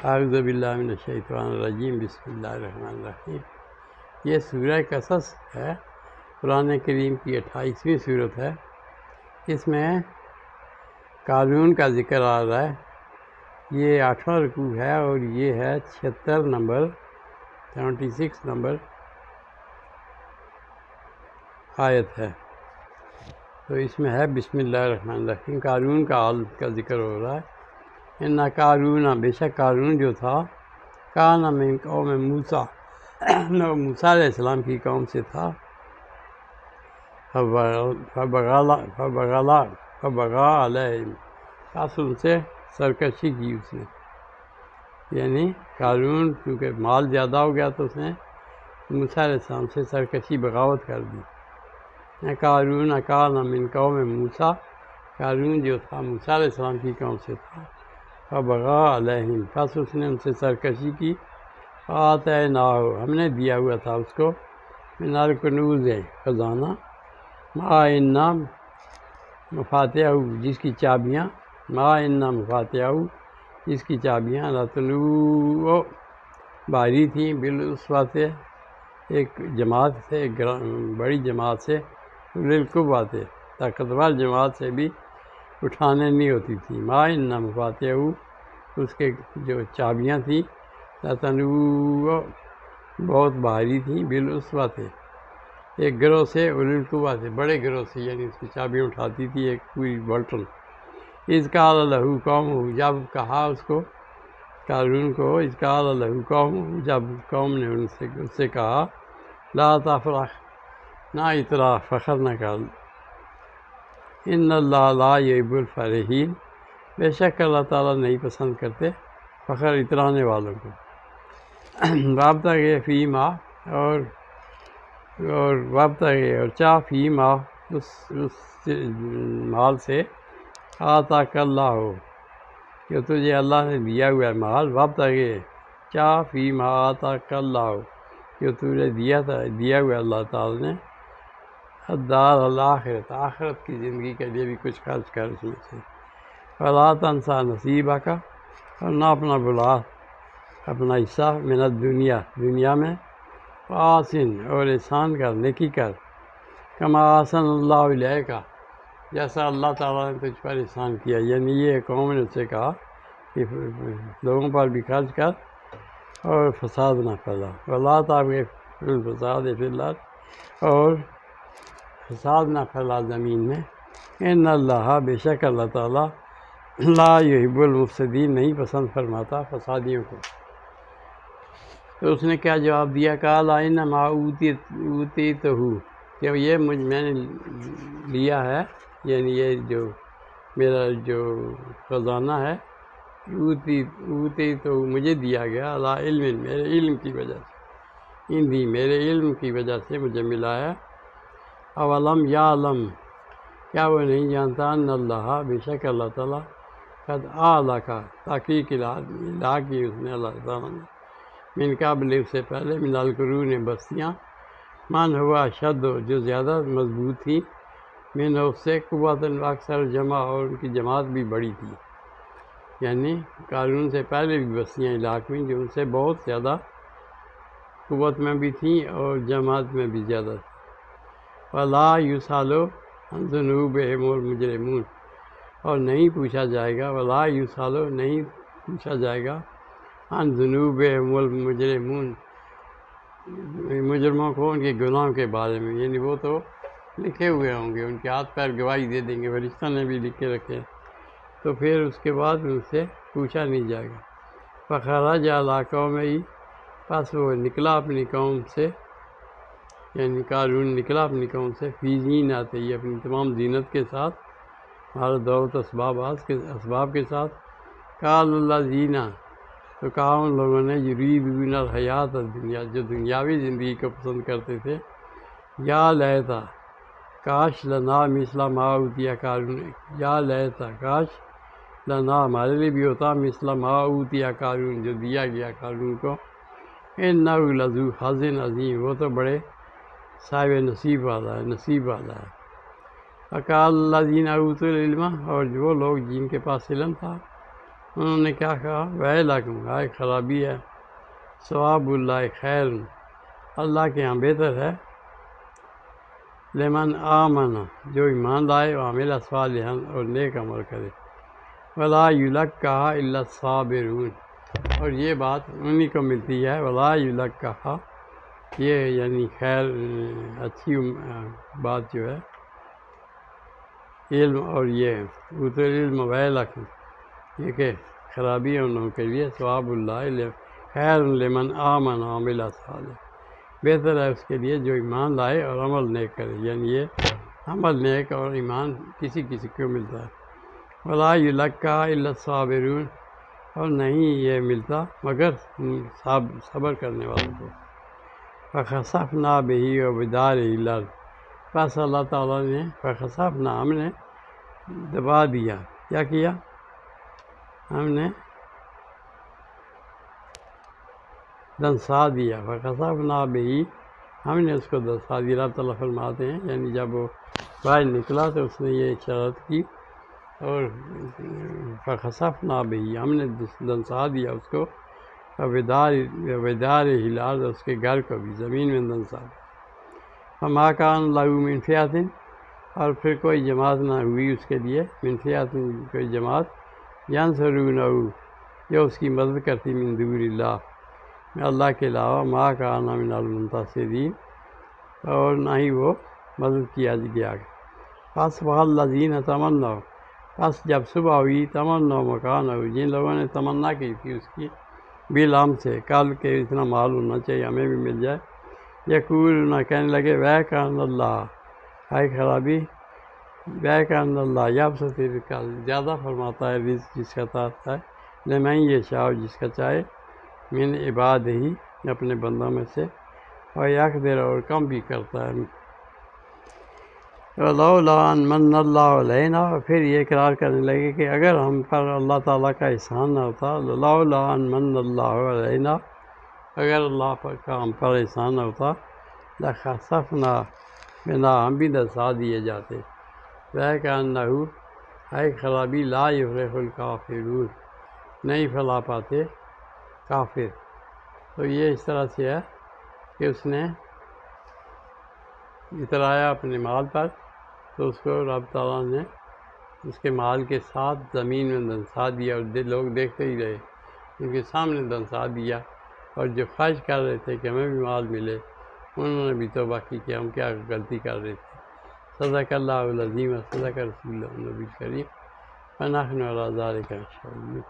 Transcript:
اعوذ باللہ من الشیطان الرجیم، بسم اللہ الرحمن الرحیم۔ یہ سورہ قصص ہے، قرآن کریم کی 28ویں سورت ہے۔ اس میں قارون کا ذکر آ رہا ہے۔ یہ 8واں رکوع ہے اور یہ ہے 76 نمبر آیت ہے۔ تو اس میں ہے بسم اللہ الرحمن الرحیم، قارون کا حال کا ذکر ہو رہا ہے۔ ان قارون، بے شک قارون جو تھا، کان من قوم موسیٰ، موسیٰ علیہ السلام کی قوم سے تھا۔ فبغى علیہم، بس ان سے سرکشی کی اس نے، یعنی قارون کیونکہ مال زیادہ ہو گیا تو اس نے موسیٰ علیہ السلام سے سرکشی بغاوت کر دی۔ قارون کان من قوم موسیٰ، قارون جو تھا موسیٰ علیہ السلام کی قوم سے تھا۔ فبغى علیہم، پس اس نے ان سے سرکشی کی۔ آتیناہ، ہم نے دیا ہوا تھا اس کو، من الکنوز، خزانہ، ما ان مفاتیح، جس کی چابیاں، ما ان مفاتیح، جس کی چابیاں، لتنوء، بھاری تھیں، بالعصبۃ، ایک جماعت سے، ایک بڑی جماعت سے، للقوۃ، طاقتور جماعت سے بھی اٹھانے نہیں ہوتی تھی۔ ما ان مفاتیح، اس کے جو چابیاں تھیں، لتنوء، بہت بھاری تھیں، بالعصبۃ، ایک گروہ سے، للقوۃ، بڑے گروہ سے، یعنی اس کی چابیاں اٹھاتی تھی ایک پوری بلٹن۔ اذ قال لہ قومہ، جب کہا اس کو، قارون کو، اذ قال لہ قومہ، جب قوم نے اس سے کہا، لا تفرح، نہ اطراع، فخر نہ کر، ان اللہ لا یحب الفرحین، بے شک اللہ تعالیٰ نہیں پسند کرتے فخر اترانے والوں کو۔ وابتغ فیما، اور وابتغ، اور چاہ، فیما، اس مال سے، آتاک اللہ ہو، کہ تجھے اللہ نے دیا ہوا ہے مال، وابتغ، چاہ، فیما آتاک اللہ ہو، جو تجھے دیا ہوا ہے اللہ تعالیٰ نے، الدار الآخرۃ، آخرت کی زندگی کے لیے بھی کچھ خرچ کر اس میں سے۔ ولا تنسیٰ نصیبک، اور نہ اپنا بلا اپنا حصہ، من الدنیا، دنیا میں، وآسن، اور احسان کر، نیکی کر، کما احسن اللہ الیک، جیسا اللہ تعالیٰ نے تجھ پر احسان کیا، یعنی یہ قوم نے اس سے کہا کہ لوگوں پر بھی خرچ کر اور فساد نہ پھیلا۔ ولا تبغ فی الفساد فی الارض، اور فساد نہ پھیلا زمین میں۔ ان اللہ، بے شک اللہ تعالیٰ، لا یحب المفسدین، نہیں پسند فرماتا فسادیوں کو۔ تو اس نے کیا جواب دیا؟ قال انما اوتیتہ، کہ یہ میں نے لیا ہے، یعنی یہ جو میرا جو خزانہ ہے، اوتیتہ، مجھے دیا گیا، علی علم، میرے علم کی وجہ سے، میرے علم کی وجہ سے مجھے ملا ہے۔ اولم یعلم، کیا وہ نہیں جانتا، ان اللہ، بے شک اللہ تعالیٰ، قد اہلک، تحقیق ہلاک کی اس نے اللہ تعالیٰ نے، من قبل، اس سے پہلے، من القرون، بستیاں، من ہوا اشد، جو زیادہ مضبوط تھی، من اس سے، قوت اکثر جمع، اور ان کی جماعت بھی بڑی تھی، یعنی قارون سے پہلے بھی بستیاں ہلاک ہوئیں جو ان سے بہت زیادہ قوت میں بھی تھیں اور جماعت میں بھی زیادہ تھیں۔ ولا یسأل عن ذنوبہم المجرمون، اور نہیں پوچھا جائے گا، ولا یسأل، نہیں پوچھا جائے گا، عن ذنوبہم المجرمون، مجرموں کو ان کے گناہوں کے بارے میں، یعنی وہ تو لکھے ہوئے ہوں گے، ان کے ہاتھ پیر گواہی دے دیں گے، فرشتہ نے بھی لکھ کے رکھے، تو پھر اس کے بعد ان سے پوچھا نہیں جائے گا۔ فخرج علی قومہ، پس وہ نکلا اپنی قوم سے، یعنی قارون نکلا اپنی قوم سے، فی زینتہ، اپنی تمام زینت کے ساتھ، ہر دولت اسباب کے ساتھ۔ قال الذین، تو کہا ان لوگوں نے، یریدون الحیات الدنیا، جو دنیاوی زندگی کو پسند کرتے تھے، یا لیتا، کاش، لنا مثل ما اوتی قارون، یا لیتا، کاش، لنا، ہمارے لیے بھی ہوتا، مثل ما اوتی قارون، جو دیا گیا قارون کو، انہ لذو حظ عظیم، وہ تو بڑے صاحب نصیب والا ہے۔ وقال الذین اوتوا العلم، اور جو لوگ جن کے پاس علم تھا، انہوں نے کیا کہا ویلکم، ہائے خرابی ہے، ثواب اللہ خیر، اللہ کے ہاں بہتر ہے، لمن آمن، جو ایمان لائے، وعمل صالحا، اور نیک عمل کرے، ولا یلقاها الا الصابرون، اور یہ بات انہی کو ملتی ہے، ولا یلقاها، یہ یعنی خیر اچھی بات جو ہے علم، اور یہ اوت العلم ویلکم، یہ کہ خرابی ہے ان لوگوں کے لیے، ثواب اللہ خیر لمن آمن وعمل صالحا، بہتر ہے اس کے لیے جو ایمان لائے اور عمل نیک کرے، یعنی یہ عمل نیک اور ایمان کسی کسی کو ملتا ہے، ولا یلقاها الا الصابرون، اور نہیں یہ ملتا مگر صبر کرنے والوں کو، فخسفنا به وبداره الارض، بس اللہ تعالیٰ نے فخسفنا، ہم نے دبا دیا، کیا کیا، ہم نے دنسا دیا، فخسفنا به، ہم نے اس کو دنسا دیا، اللہ تعالیٰ فرماتے ہیں یعنی جب وہ باہر نکلا تو اس نے یہ اشارت کی، اور فخسفنا به، ہم نے دنسا دیا اس کو، وبداره الارض، اس کے گھر کو بھی زمین میں دنسا دیا، فما کان له من فئة، اور پھر کوئی جماعت نہ ہوئی اس کے لیے، من فئة، کوئی جماعت، ینصرونہ، جو اس کی مدد کرتی، من دون اللہ، اللہ کے علاوہ، ما کان من المنتصرین، اور نہ ہی وہ مدد کیا گیا، فاصبح الذین تمنوا، بس جب صبح ہوئی، تمنوا مکانہ، جن لوگوں نے تمنا کی تھی اس کی بالعام سے، کل کے اتنا مال ہونا چاہیے ہمیں بھی مل جائے، یقولون، کہنے لگے ویکان اللہ، ہائے خرابی، ویکان اللہ یبسط الرزق، زیادہ فرماتا ہے رزق جس کا چاہتا ہے، لمن یشاء، جس کا چاہے، من عباد ہی، اپنے بندوں میں سے، اور یقدر، اور کم بھی کرتا ہے، ولولا ان من اللہ علینا، پھر یہ اقرار کرنے لگے کہ اگر ہم پر اللہ تعالیٰ کا احسان نہ ہوتا، لولا ان من اللہ علینا، اگر اللہ پر کا ہم پر احسان نہ ہوتا، لخسفنا بنا، ہم بھی دنسا دیے جاتے، وَكَأَنَّهُ، ہے خرابی، لا یفلح الکافرون، نہیں پھیلا پاتے کافر، تو یہ اس طرح سے ہے کہ اس نے اترایا اپنے مال پر، تو اس کو رب تعالیٰ نے اس کے مال کے ساتھ زمین میں دنسا دیا، اور لوگ دیکھتے ہی رہے، ان کے سامنے دنسا دیا، اور جو خواہش کر رہے تھے کہ ہمیں بھی مال ملے، انہوں نے بھی توبہ کی کہ ہم کیا غلطی کر رہے تھے۔ صدق اللہ العظیم، صدق رسول اللہ النبی الکریم، ونحن علی ذلک من الشاہدین۔